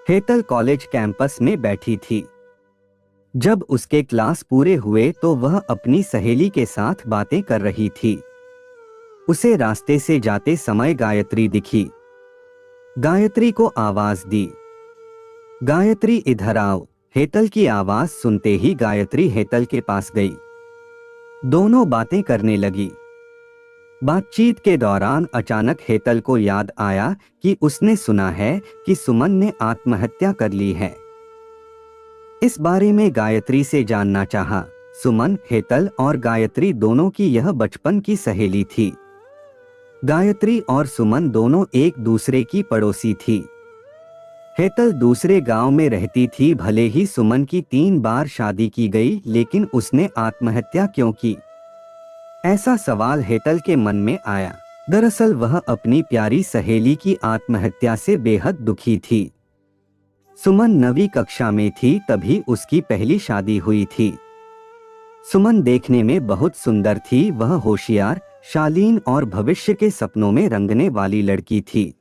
Hetal college campus में बैठी थी। जब उसके क्लास पूरे हुए तो वह अपनी सहेली के साथ बातें कर रही थी। उसे रास्ते से जाते समय गायत्री दिखी। गायत्री को आवाज दी, गायत्री इधर आओ। हेतल की आवाज सुनते ही गायत्री हेतल के पास गई। दोनों बातें करने लगी। बातचीत के दौरान अचानक हेतल को याद आया कि उसने सुना है कि सुमन ने आत्महत्या कर ली है। इस बारे में गायत्री से जानना चाहा। सुमन, हेतल और गायत्री दोनों की यह बचपन की सहेली थी। गायत्री और सुमन दोनों एक दूसरे की पड़ोसी थी। हेतल दूसरे गांव में रहती थी। भले ही सुमन की 3 बार शादी की गई, लेकिन उसने आत्महत्या क्यों की? ऐसा सवाल हेतल के मन में आया। दरअसल वह अपनी प्यारी सहेली की आत्महत्या से बेहद दुखी थी। सुमन 9वीं कक्षा में थी तभी उसकी पहली शादी हुई थी। सुमन देखने में बहुत सुंदर थी। वह होशियार, शालीन और भविष्य के सपनों में रंगने वाली लड़की थी।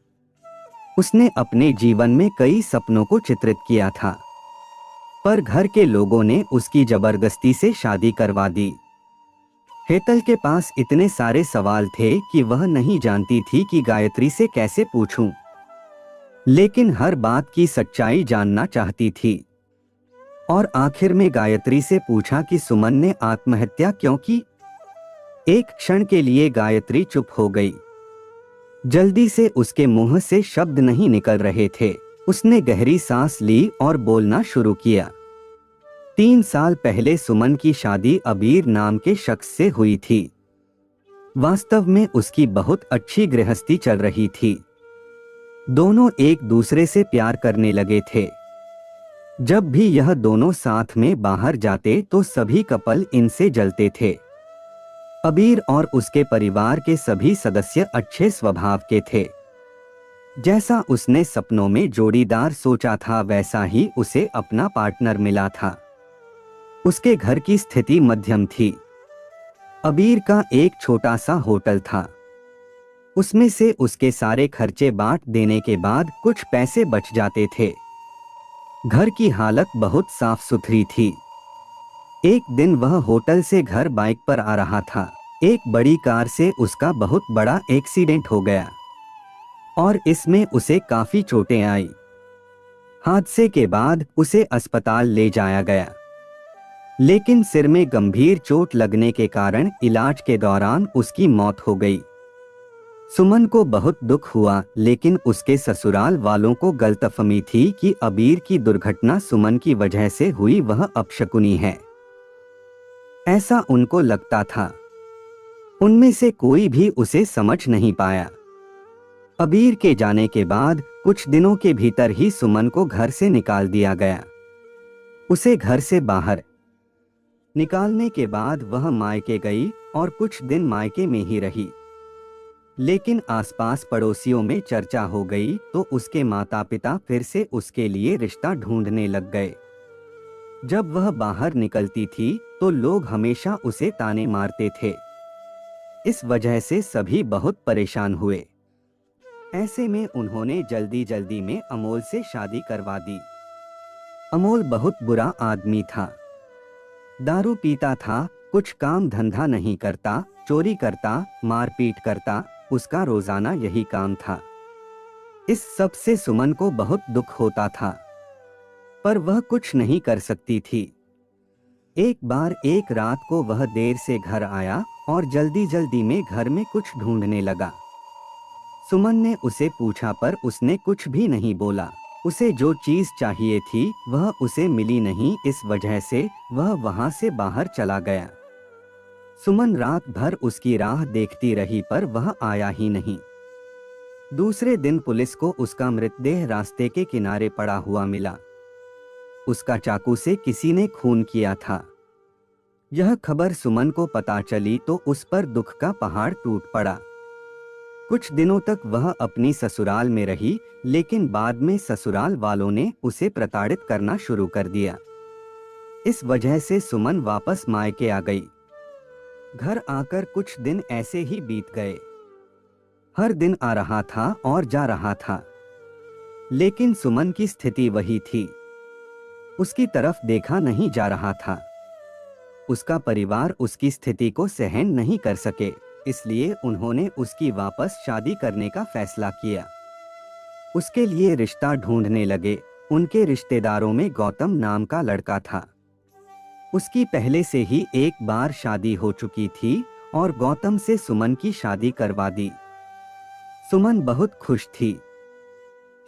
उसने अपने जीवन में कई सपनों को चित्रित किया था, पर घर के लोगों ने उसकी जबरदस्ती से शादी करवा दी। हेतल के पास इतने सारे सवाल थे कि वह नहीं जानती थी कि गायत्री से कैसे पूछूं, लेकिन हर बात की सच्चाई जानना चाहती थी। और आखिर में गायत्री से पूछा कि सुमन ने आत्महत्या क्यों की। एक क्षण के लिए गायत्री चुप हो गई। जल्दी से उसके मुंह से शब्द नहीं निकल रहे थे। उसने गहरी सांस ली और बोलना शुरू किया। 3 साल पहले सुमन की शादी अबीर नाम के शख्स से हुई थी। वास्तव में उसकी बहुत अच्छी गृहस्थी चल रही थी। दोनों एक दूसरे से प्यार करने लगे थे। जब भी यह दोनों साथ में बाहर जाते तो सभी कपल इनसे जलते थे। अबीर और उसके परिवार के सभी सदस्य अच्छे स्वभाव के थे। जैसा उसने सपनों में जोड़ीदार सोचा था, वैसा ही उसे अपना पार्टनर मिला था। उसके घर की स्थिति मध्यम थी। अबीर का एक छोटा सा होटल था। उसमें से उसके सारे खर्चे बांट देने के बाद कुछ पैसे बच जाते थे। घर की हालत बहुत साफ सुथरी थी। एक दिन वह होटल से घर बाइक पर आ रहा था। एक बड़ी कार से उसका बहुत बड़ा एक्सीडेंट हो गया और इसमें उसे काफी चोटें आई। हादसे के बाद उसे अस्पताल ले जाया गया, लेकिन सिर में गंभीर चोट लगने के कारण इलाज के दौरान उसकी मौत हो गई। सुमन को बहुत दुख हुआ, लेकिन उसके ससुराल वालों को गलतफहमी थी कि अबीर की दुर्घटना सुमन की वजह से हुई, वह अपशकुनी है, ऐसा उनको लगता था। उनमें से कोई भी उसे समझ नहीं पाया। अबीर के जाने के बाद कुछ दिनों के भीतर ही सुमन को घर से निकाल दिया गया। उसे घर से बाहर निकालने के बाद वह मायके गई और कुछ दिन मायके में ही रही। लेकिन आसपास पड़ोसियों में चर्चा हो गई तो उसके माता पिता फिर से उसके लिए रिश्ता ढूंढने लग गए। जब वह बाहर निकलती थी तो लोग हमेशा उसे ताने मारते थे। इस वजह से सभी बहुत परेशान हुए। ऐसे में उन्होंने जल्दी जल्दी में अमोल से शादी करवा दी। अमोल बहुत बुरा आदमी था। दारू पीता था, कुछ काम धंधा नहीं करता, चोरी करता, मारपीट करता, उसका रोजाना यही काम था। इस सब से सुमन को बहुत दुख होता था, पर वह कुछ नहीं कर सकती थी। एक बार एक रात को वह देर से घर आया और जल्दी जल्दी में घर में कुछ ढूंढने लगा। सुमन ने उसे पूछा पर उसने कुछ भी नहीं बोला। उसे जो चीज चाहिए थी वह उसे मिली नहीं, इस वजह से वह वहां से बाहर चला गया। सुमन रात भर उसकी राह देखती रही पर वह आया ही नहीं। दूसरे दिन पुलिस को उसका मृतदेह रास्ते के किनारे पड़ा हुआ मिला। उसका चाकू से किसी ने खून किया था। यह खबर सुमन को पता चली तो उस पर दुख का पहाड़ टूट पड़ा। कुछ दिनों तक वह अपनी ससुराल में रही, लेकिन बाद में ससुराल वालों ने उसे प्रताड़ित करना शुरू कर दिया। इस वजह से सुमन वापस मायके आ गई। घर आकर कुछ दिन ऐसे ही बीत गए। हर दिन आ रहा था और जा रहा था। लेकिन सुमन की स्थिति वही थी, उसकी तरफ देखा नहीं जा रहा था। उसका परिवार उसकी स्थिति को सहन नहीं कर सके, इसलिए उन्होंने उसकी वापस शादी करने का फैसला किया। उसके लिए रिश्ता ढूंढने लगे। उनके रिश्तेदारों में गौतम नाम का लड़का था। उसकी पहले से ही एक बार शादी हो चुकी थी और गौतम से सुमन की शादी करवा दी। सुमन बहुत खुश थी।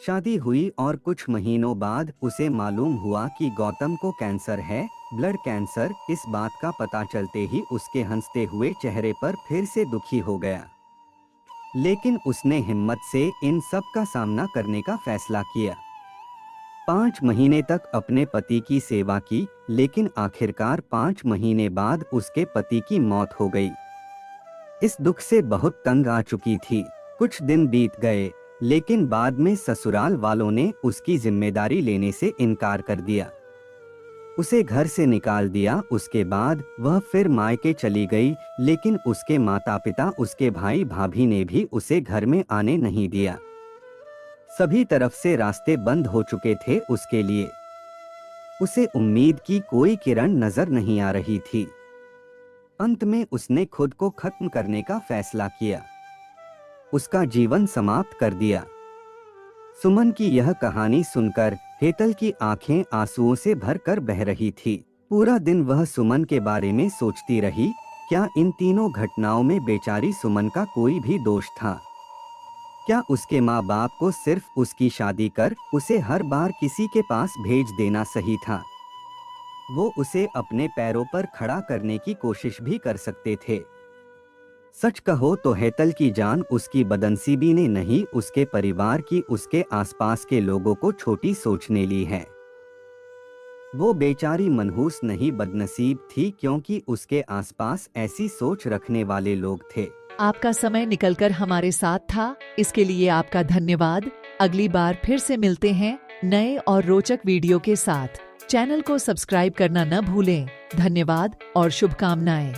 शादी हुई और कुछ महीनों बाद उसे मालूम हुआ कि गौतम को कैंसर है, ब्लड कैंसर। इस बात का पता चलते ही उसके हंसते हुए चेहरे पर फिर से दुखी हो गया। लेकिन उसने हिम्मत से इन सब का सामना करने का फैसला किया। 5 महीने तक अपने पति की सेवा की, लेकिन आखिरकार 5 महीने बाद उसके पति की मौत हो गई। इस दुख से बहुत तंग आ चुकी थी। कुछ दिन बीत गए, लेकिन बाद में ससुराल वालों ने उसकी जिम्मेदारी लेने से इनकार कर दिया। उसे घर से निकाल दिया। उसके बाद वह फिर मायके चली गई, लेकिन उसके माता पिता, उसके भाई भाभी ने भी उसे घर में आने नहीं दिया। सभी तरफ से रास्ते बंद हो चुके थे उसके लिए। उसे उम्मीद की कोई किरण नजर नहीं आ रही थी। अंत में उसने खुद को खत्म करने का फैसला किया, उसका जीवन समाप्त कर दिया। सुमन की यह कहानी सुनकर हेतल की आंखें आंसुओं से भरकर बह रही थी। पूरा दिन वह सुमन के बारे में सोचती रही। क्या इन तीनों घटनाओं में बेचारी सुमन का कोई भी दोष था? क्या उसके माँ बाप को सिर्फ उसकी शादी कर उसे हर बार किसी के पास भेज देना सही था? वो उसे अपने पैरों पर खड़ा करने की कोशिश भी कर सकते थे। सच कहो तो हेतल की जान उसकी बदनसीबी ने नहीं, उसके परिवार की, उसके आसपास के लोगों को छोटी सोचने ली है। वो बेचारी मनहूस नहीं, बदनसीब थी, क्योंकि उसके आसपास ऐसी सोच रखने वाले लोग थे। आपका समय निकलकर हमारे साथ था, इसके लिए आपका धन्यवाद। अगली बार फिर से मिलते हैं नए और रोचक वीडियो के साथ। चैनल को सब्सक्राइब करना न भूलें। धन्यवाद और शुभकामनाएं।